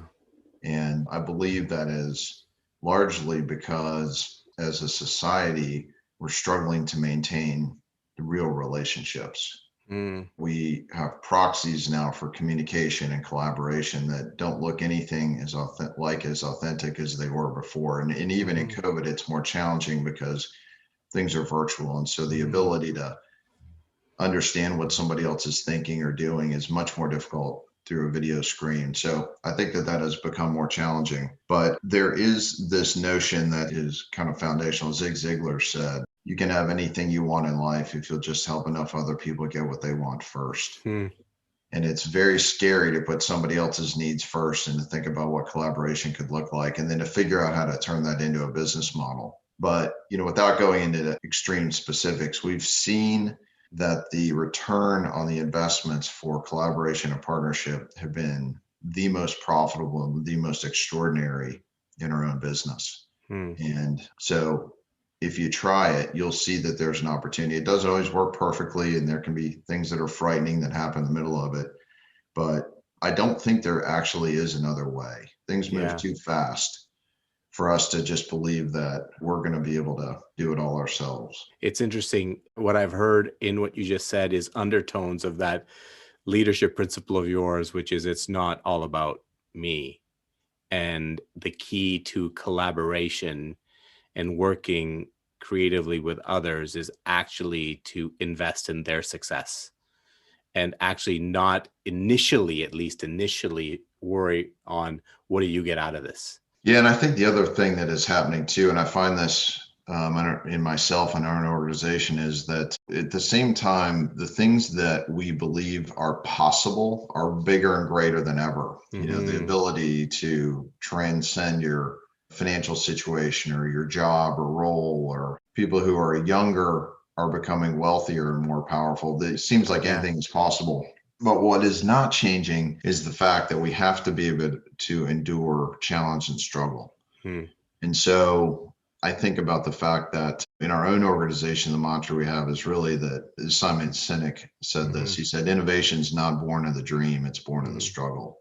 Speaker 2: And I believe that is largely because as a society, we're struggling to maintain the real relationships.
Speaker 1: Mm,
Speaker 2: We have proxies now for communication and collaboration that don't look anything as authentic as they were before. And even in COVID, it's more challenging because things are virtual. And so the ability to understand what somebody else is thinking or doing is much more difficult through a video screen. So I think that that has become more challenging. But there is this notion that is kind of foundational. Zig Ziglar said, you can have anything you want in life if you'll just help enough other people get what they want first.
Speaker 1: mm,
Speaker 2: And it's very scary to put somebody else's needs first and to think about what collaboration could look like and then to figure out how to turn that into a business model. But, without going into the extreme specifics, we've seen that the return on the investments for collaboration and partnership have been the most profitable and the most extraordinary in our own business.
Speaker 1: mm,
Speaker 2: And so if you try it, you'll see that there's an opportunity. It doesn't always work perfectly, and there can be things that are frightening that happen in the middle of it. But I don't think there actually is another way. Things move
Speaker 1: yeah.
Speaker 2: too fast for us to just believe that we're going to be able to do it all ourselves.
Speaker 1: It's interesting. What I've heard in what you just said is undertones of that leadership principle of yours, which is it's not all about me. And the key to collaboration and working creatively with others is actually to invest in their success and actually not initially, at least initially, worry on what do you get out of this.
Speaker 2: Yeah, and I think the other thing that is happening too, and I find this in myself and our organization, is that at the same time, the things that we believe are possible are bigger and greater than ever. The ability to transcend your financial situation or your job or role, or people who are younger are becoming wealthier and more powerful. It seems like
Speaker 1: Yeah.
Speaker 2: anything is possible. But what is not changing is the fact that we have to be able to endure challenge and struggle.
Speaker 1: Hmm.
Speaker 2: And so I think about the fact that in our own organization, the mantra we have is really that Simon Sinek said this. He said, innovation is not born of the dream, it's born of the struggle.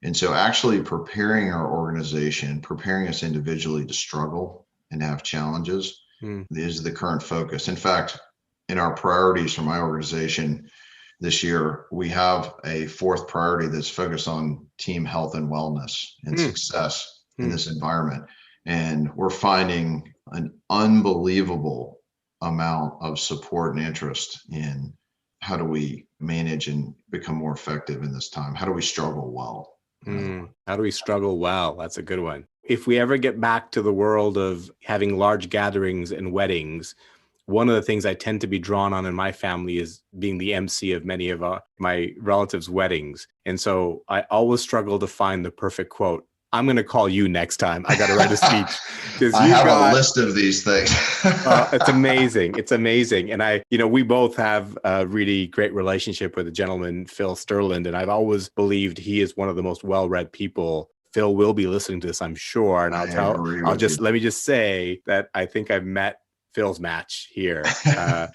Speaker 2: And so actually preparing our organization, preparing us individually to struggle and have challenges is the current focus. In fact, in our priorities for my organization, this year, we have a fourth priority that's focused on team health and wellness and success in this environment. And we're finding an unbelievable amount of support and interest in how do we manage and become more effective in this time? How do we struggle well?
Speaker 1: How do we struggle well? That's a good one. If we ever get back to the world of having large gatherings and weddings, one of the things I tend to be drawn on in my family is being the MC of many of my relatives' weddings. And so I always struggle to find the perfect quote. I'm going to call you next time. I got to write a speech because
Speaker 2: I
Speaker 1: you
Speaker 2: have a
Speaker 1: got
Speaker 2: list of these things.
Speaker 1: it's amazing. It's amazing. And we both have a really great relationship with a gentleman, Phil Sterland. And I've always believed he is one of the most well-read people. Phil will be listening to this, I'm sure. And
Speaker 2: I agree with you.
Speaker 1: let me just say that I think I've met Phil's match here.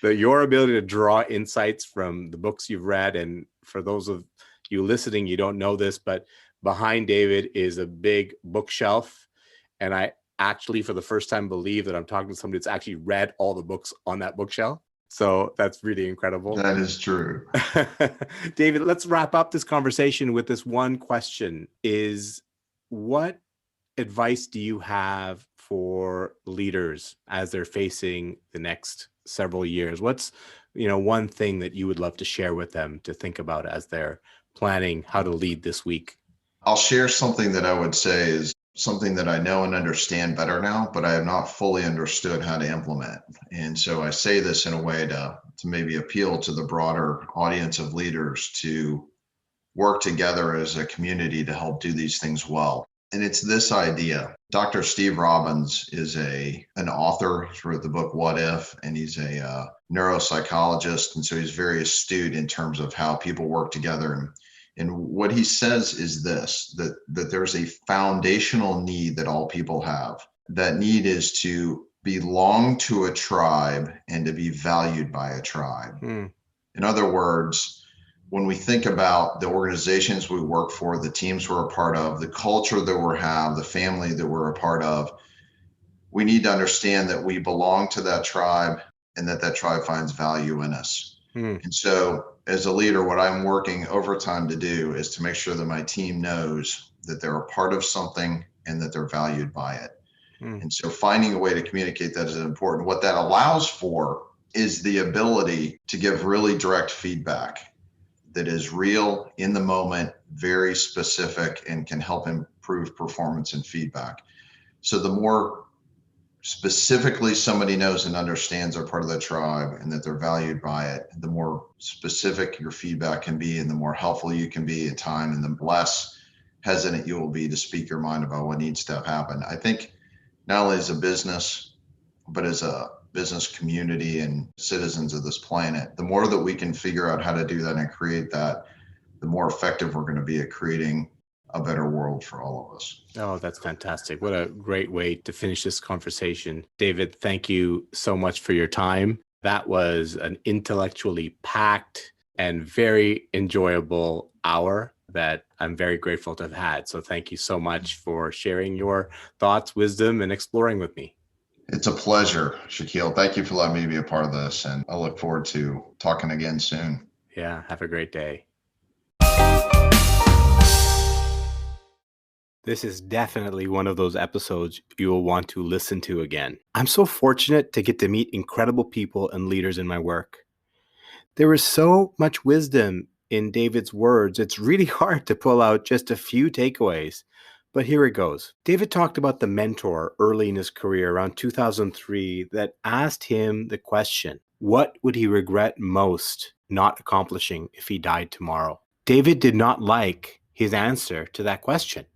Speaker 1: Your ability to draw insights from the books you've read. And for those of you listening, you don't know this, but behind David is a big bookshelf. And I actually, for the first time, believe that I'm talking to somebody that's actually read all the books on that bookshelf. So that's really incredible.
Speaker 2: That is true.
Speaker 1: David, let's wrap up this conversation with this one question: is what advice do you have for leaders as they're facing the next several years? What's, one thing that you would love to share with them to think about as they're planning how to lead this week?
Speaker 2: I'll share something that I would say is something that I know and understand better now, but I have not fully understood how to implement. And so I say this in a way to maybe appeal to the broader audience of leaders to work together as a community to help do these things well. And it's this idea. Dr. Steve Robbins is an author. He wrote the book What If, and he's a neuropsychologist. And so he's very astute in terms of how people work together. And what he says is this, that there's a foundational need that all people have. That need is to belong to a tribe and to be valued by a tribe. In other words, when we think about the organizations we work for, the teams we're a part of, the culture that we have, the family that we're a part of, we need to understand that we belong to that tribe and that tribe finds value in us. And so as a leader, what I'm working overtime to do is to make sure that my team knows that they're a part of something and that they're valued by it. And so finding a way to communicate that is important. What that allows for is the ability to give really direct feedback that is real, in the moment, very specific, and can help improve performance and feedback. So the more specifically somebody knows and understands they're part of the tribe and that they're valued by it, the more specific your feedback can be and the more helpful you can be at time, and the less hesitant you will be to speak your mind about what needs to happen. I think not only as a business, but as a business community and citizens of this planet, the more that we can figure out how to do that and create that, the more effective we're going to be at creating a better world for all of us.
Speaker 1: Oh, that's fantastic. What a great way to finish this conversation. David, thank you so much for your time. That was an intellectually packed and very enjoyable hour that I'm very grateful to have had. So thank you so much for sharing your thoughts, wisdom, and exploring with me.
Speaker 2: It's a pleasure, Shaquille. Thank you for letting me be a part of this, and I look forward to talking again soon.
Speaker 1: Yeah, have a great day. This is definitely one of those episodes you will want to listen to again. I'm so fortunate to get to meet incredible people and leaders in my work. There is so much wisdom in David's words, it's really hard to pull out just a few takeaways. But here it goes. David talked about the mentor early in his career, around 2003, that asked him the question, what would he regret most not accomplishing if he died tomorrow? David did not like his answer to that question.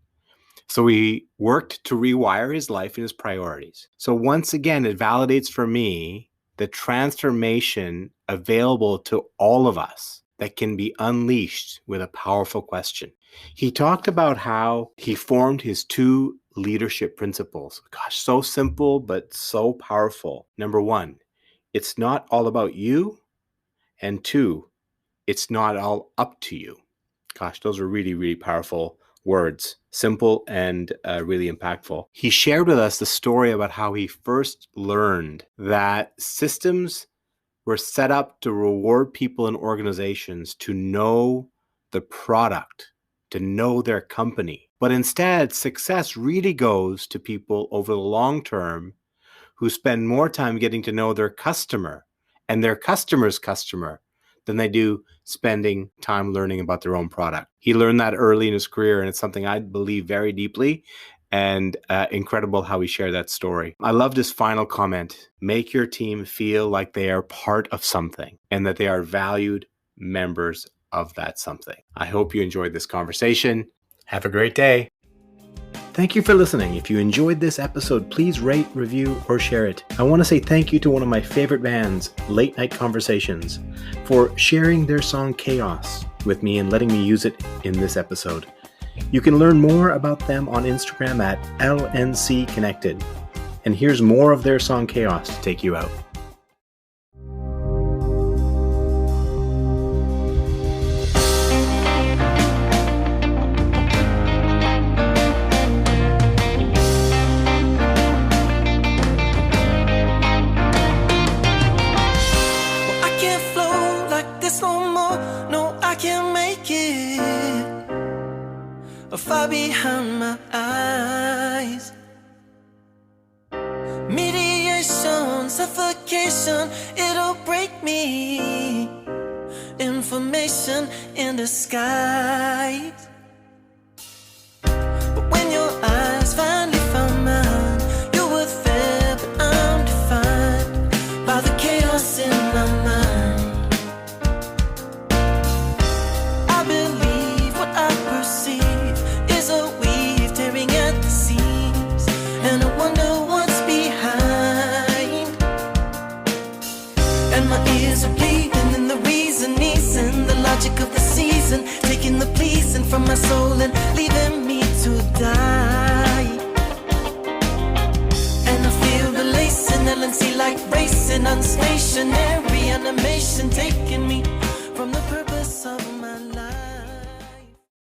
Speaker 1: So he worked to rewire his life and his priorities. So once again, it validates for me the transformation available to all of us that can be unleashed with a powerful question. He talked about how he formed his 2 leadership principles. Gosh, so simple, but so powerful. Number 1, it's not all about you. And 2, it's not all up to you. Gosh, those are really, really powerful words. Simple and really impactful. He shared with us the story about how he first learned that systems were set up to reward people and organizations to know the product, to know their company. But instead, success really goes to people over the long term who spend more time getting to know their customer and their customer's customer than they do spending time learning about their own product. He learned that early in his career, and it's something I believe very deeply, and incredible how he shared that story. I loved his final comment. Make your team feel like they are part of something and that they are valued members of that something. I hope you enjoyed this conversation. Have a great day. Thank you for listening. If you enjoyed this episode, please rate, review, or share it. I want to say thank you to one of my favorite bands, Late Night Conversations, for sharing their song Chaos with me and letting me use it in this episode. You can learn more about them on Instagram at LNC Connected. And here's more of their song Chaos to take you out.
Speaker 3: far behind my eyes. Mediation, suffocation, it'll break me. Information in disguise. But when your eyes finally found mine, you were there, but I'm defined by the chaos in my mind. I believe what I perceive is a weave tearing at the seams, and I wonder what's behind. And my ears are bleeding, and the reasonings and the logic of the season, taking the pleasing from my soul and leaving me to die. And I feel the lacing, LNC like racing, unstationary animation taking me